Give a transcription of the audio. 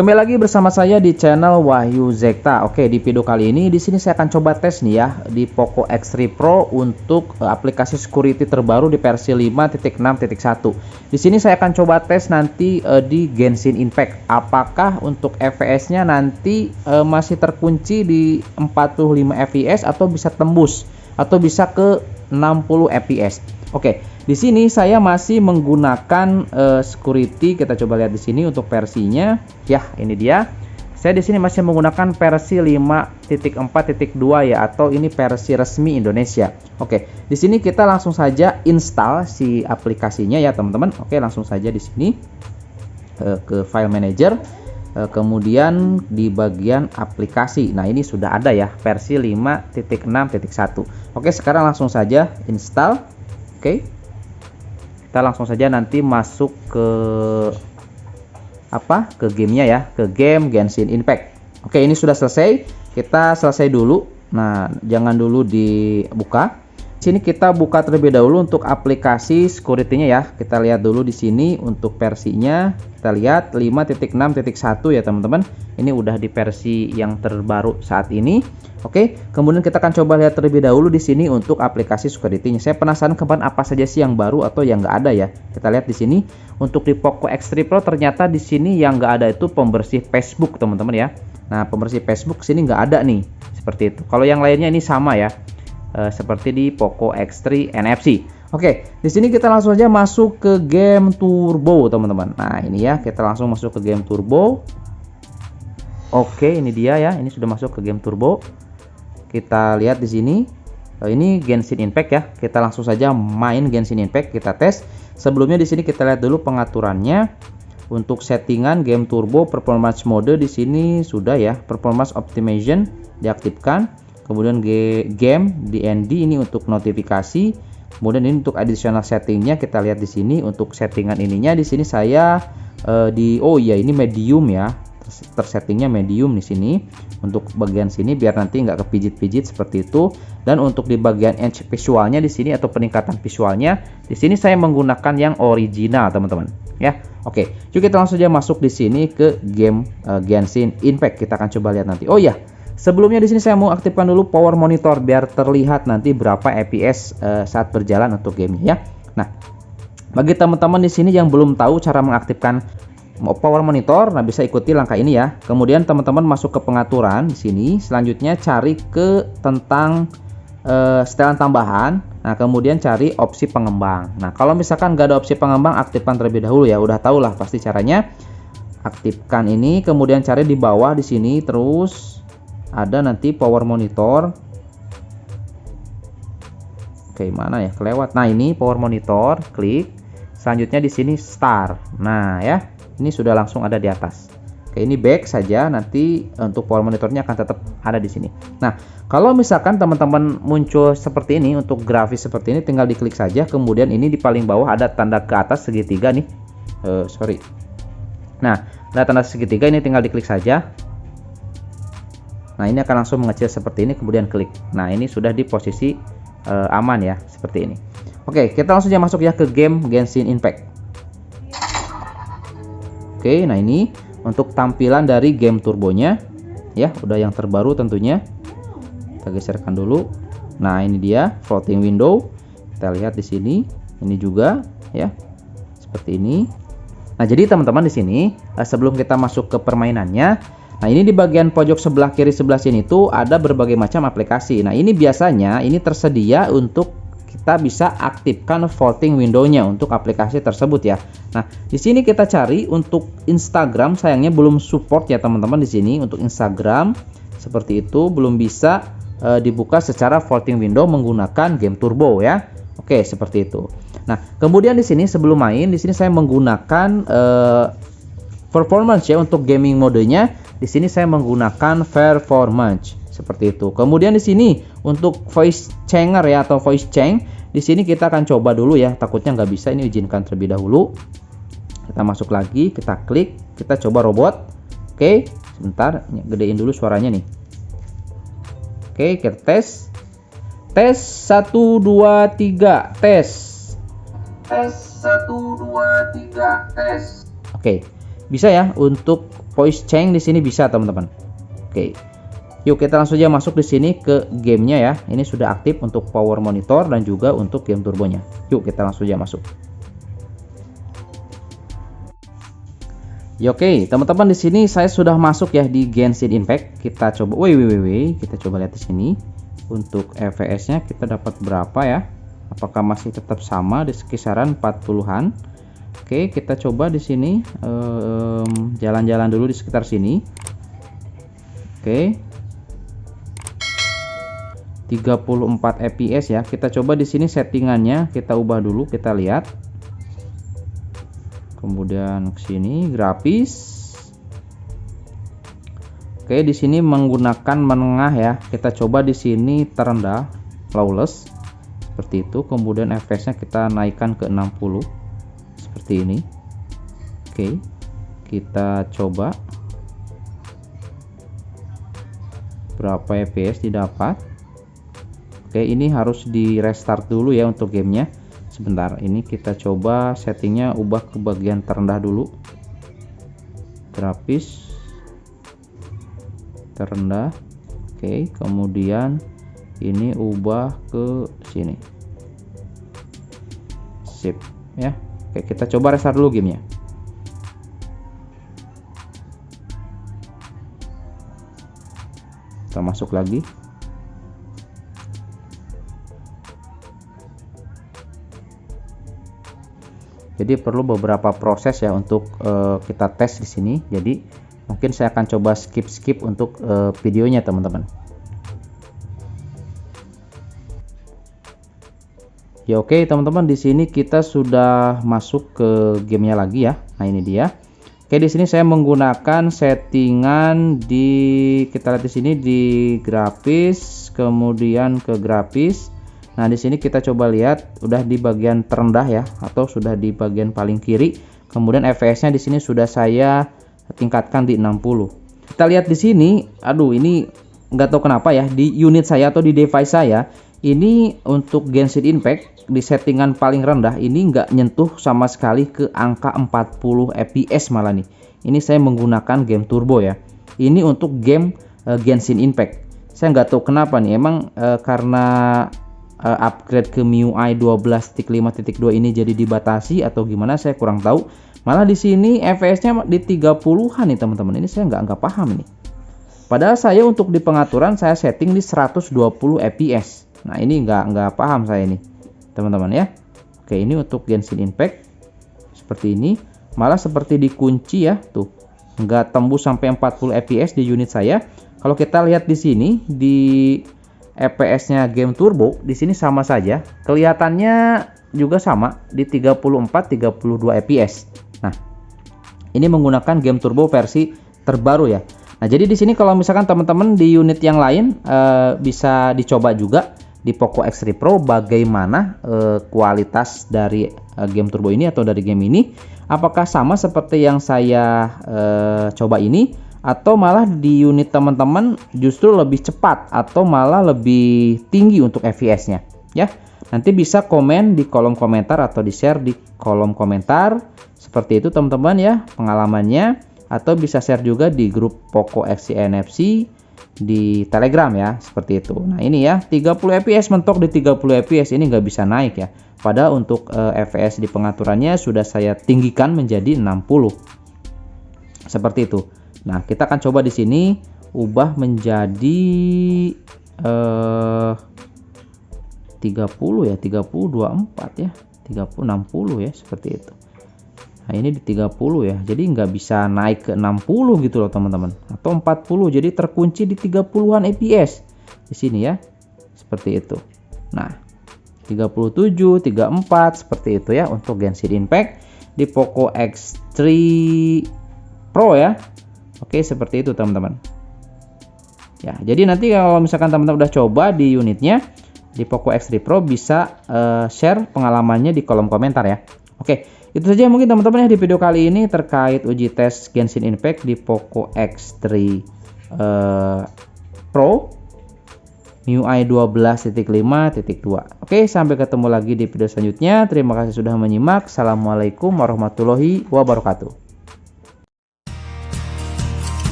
Kembali lagi bersama saya di channel Wahyu Zekta. Oke, di video kali ini di sini saya akan coba tes nih ya di Poco X3 Pro untuk aplikasi security terbaru di versi 5.6.1. Di sini saya akan coba tes nanti di Genshin Impact. Apakah untuk FPS-nya nanti masih terkunci di 45 fps atau bisa tembus atau bisa ke 60 fps. Oke, di sini saya masih menggunakan security. Kita coba lihat di sini untuk versinya. Ya, ini dia. Saya di sini masih menggunakan versi 5.4.2 ya, atau ini versi resmi Indonesia. Oke, di sini kita langsung saja install si aplikasinya ya, teman-teman. Oke, langsung saja di sini ke File Manager. Kemudian di bagian aplikasi. Nah, ini sudah ada ya versi 5.6.1. Oke, sekarang langsung saja install. Oke, kita langsung saja nanti masuk ke ke gamenya ya, ke game Genshin Impact. Oke, ini sudah selesai. Kita selesai dulu. Nah, jangan dulu dibuka. Sini kita buka terlebih dahulu untuk aplikasi security-nya ya. Kita lihat dulu di sini untuk versinya. Kita lihat 5.6.1 ya, teman-teman. Ini udah di versi yang terbaru saat ini. Oke, kemudian kita akan coba lihat terlebih dahulu di sini untuk aplikasi security-nya. Saya penasaran kemarin apa saja sih yang baru atau yang nggak ada ya. Kita lihat di sini untuk di Poco X3 Pro ternyata di sini yang nggak ada itu pembersih Facebook, teman-teman ya. Nah, pembersih Facebook sini nggak ada nih, seperti itu. Kalau yang lainnya ini sama ya. Seperti di Poco X3 NFC. Oke, di sini kita langsung aja masuk ke game Turbo, teman-teman. Nah, ini ya, kita langsung masuk ke game Turbo. Oke, ini dia ya, ini sudah masuk ke game Turbo. Kita lihat di sini. Ini Genshin Impact ya. Kita langsung saja main Genshin Impact, kita tes. Sebelumnya di sini kita lihat dulu pengaturannya. Untuk settingan game Turbo performance mode di sini sudah ya, performance optimization diaktifkan. Kemudian game DND ini untuk notifikasi. Kemudian ini untuk additional settingnya kita lihat di sini untuk settingan ininya di sini saya ini medium ya. Tersettingnya medium di sini untuk bagian sini biar nanti nggak kepijit-pijit seperti itu. Dan untuk di bagian edge visualnya di sini atau peningkatan visualnya di sini saya menggunakan yang original, teman-teman ya. Oke, yuk kita langsung saja masuk di sini ke game Genshin Impact. Kita akan coba lihat nanti. Oh ya, sebelumnya di sini saya mau aktifkan dulu power monitor biar terlihat nanti berapa fps saat berjalan untuk gamenya ya. Nah, bagi teman-teman di sini yang belum tahu cara mengaktifkan power monitor, nah bisa ikuti langkah ini ya. Kemudian teman-teman masuk ke pengaturan di sini, selanjutnya cari ke tentang setelan tambahan. Nah, kemudian cari opsi pengembang. Nah, kalau misalkan nggak ada opsi pengembang, aktifkan terlebih dahulu ya. Udah tau lah pasti caranya. Aktifkan ini, kemudian cari di bawah di sini, terus ada nanti power monitor. Oke, mana ya? Kelewat. Nah, ini power monitor, klik. Selanjutnya di sini start. Nah, ya. Ini sudah langsung ada di atas. Oke, ini back saja, nanti untuk power monitornya akan tetap ada di sini. Nah, kalau misalkan teman-teman muncul seperti ini untuk grafis seperti ini, tinggal diklik saja. Kemudian ini di paling bawah ada tanda ke atas segitiga nih. Nah, ada tanda segitiga ini tinggal diklik saja. Nah, ini akan langsung mengecil seperti ini, kemudian klik. Nah, ini sudah di posisi aman ya, seperti ini. Oke, kita langsung aja masuk ya ke game Genshin Impact. Oke, nah ini untuk tampilan dari game turbonya ya, udah yang terbaru tentunya. Kita geserkan dulu. Nah, ini dia floating window. Kita lihat di sini. Ini juga ya. Seperti ini. Nah, jadi teman-teman di sini sebelum kita masuk ke permainannya, nah ini di bagian pojok sebelah kiri sebelah sini tuh ada berbagai macam aplikasi. Nah, ini biasanya ini tersedia untuk kita bisa aktifkan floating window-nya untuk aplikasi tersebut ya. Nah, di sini kita cari untuk Instagram, sayangnya belum support ya teman-teman di sini untuk Instagram. Seperti itu belum bisa dibuka secara floating window menggunakan game turbo ya. Oke, seperti itu. Nah, kemudian di sini sebelum main di sini saya menggunakan performance ya untuk gaming modenya. Di sini saya menggunakan performance. Seperti itu. Kemudian di sini untuk voice changer ya atau voice change, di sini kita akan coba dulu ya. Takutnya nggak bisa, ini izinkan terlebih dahulu. Kita masuk lagi, kita klik, kita coba robot. Oke, sebentar, gedein dulu suaranya nih. Oke, kita tes. Tes 1 2 3 tes. Tes 1 2 3 tes. Oke, bisa ya untuk voice change di sini bisa teman-teman. Oke. Yuk kita langsung aja masuk di sini ke gamenya ya. Ini sudah aktif untuk power monitor dan juga untuk game turbonya. Yuk kita langsung aja masuk. Ya, oke, teman-teman, di sini saya sudah masuk ya di Genshin Impact. Kita coba, kita coba lihat di sini. Untuk FPS-nya kita dapat berapa ya? Apakah masih tetap sama di kisaran 40-an? Oke, kita coba di sini jalan-jalan dulu di sekitar sini. Oke. 34 fps ya. Kita coba di sini settingannya, kita ubah dulu, kita lihat. Kemudian ke sini grafis. Oke, di sini menggunakan menengah ya. Kita coba di sini terendah, flawless. Seperti itu. Kemudian fps-nya kita naikkan ke 60. Seperti ini. Oke. Kita coba berapa fps didapat. Oke, ini harus di restart dulu ya untuk gamenya. Sebentar, ini kita coba settingnya ubah ke bagian terendah dulu. Grafis terendah. Oke, kemudian ini ubah ke sini. Sip ya. Oke, kita coba restart dulu gamenya. Kita masuk lagi. Jadi perlu beberapa proses ya untuk kita tes di sini. Jadi mungkin saya akan coba skip untuk videonya teman-teman. Ya, oke teman-teman, di sini kita sudah masuk ke gamenya lagi ya. Nah, ini dia. Oke, di sini saya menggunakan settingan kita lihat di sini di grafis, kemudian ke grafis. Nah, di sini kita coba lihat udah di bagian terendah ya, atau sudah di bagian paling kiri. Kemudian FPS-nya di sini sudah saya tingkatkan di 60. Kita lihat di sini, aduh ini nggak tahu kenapa ya, di unit saya atau di device saya ini untuk Genshin Impact di settingan paling rendah ini nggak nyentuh sama sekali ke angka 40 fps malah nih. Ini saya menggunakan game turbo ya. Ini untuk game Genshin Impact. Saya nggak tahu kenapa nih, emang karena upgrade ke MIUI 12.5.2 ini jadi dibatasi atau gimana, saya kurang tahu. Malah di sini FPS-nya di 30-an nih teman-teman. Ini saya nggak paham ini. Padahal saya untuk di pengaturan saya setting di 120 fps. Nah, ini nggak paham saya ini teman-teman ya. Oke, ini untuk Genshin Impact seperti ini. Malah seperti dikunci ya, tuh nggak tembus sampai 40 fps di unit saya. Kalau kita lihat di sini di FPS-nya game turbo di sini sama saja, kelihatannya juga sama di 34-32 fps. Nah, ini menggunakan game turbo versi terbaru ya. Nah, jadi di sini kalau misalkan teman-teman di unit yang lain bisa dicoba juga di Poco X3 Pro bagaimana kualitas dari game turbo ini atau dari game ini, apakah sama seperti yang saya coba ini, atau malah di unit teman-teman justru lebih cepat atau malah lebih tinggi untuk FPS-nya ya. Nanti bisa komen di kolom komentar atau di share di kolom komentar seperti itu teman-teman ya pengalamannya, atau bisa share juga di grup Poco X3 NFC di Telegram ya, seperti itu. Nah, ini ya 30 fps mentok di 30 fps ini nggak bisa naik ya. Padahal untuk FPS di pengaturannya sudah saya tinggikan menjadi 60. Seperti itu. Nah, kita akan coba di sini ubah menjadi 30 ya, 30 24 ya, 30 60 ya, seperti itu. Nah, ini di 30 ya. Jadi nggak bisa naik ke 60 gitu loh, teman-teman. Atau 40. Jadi terkunci di 30-an fps di sini ya. Seperti itu. Nah, 37, 34 seperti itu ya untuk Genshin Impact di Poco X3 Pro ya. Oke, seperti itu teman-teman. Ya, jadi nanti kalau misalkan teman-teman udah coba di unitnya di Poco X3 Pro bisa share pengalamannya di kolom komentar ya. Oke, itu saja mungkin teman-teman ya di video kali ini terkait uji tes Genshin Impact di Poco X3 Pro MIUI 12.5.2. Oke, sampai ketemu lagi di video selanjutnya. Terima kasih sudah menyimak. Assalamualaikum warahmatullahi wabarakatuh.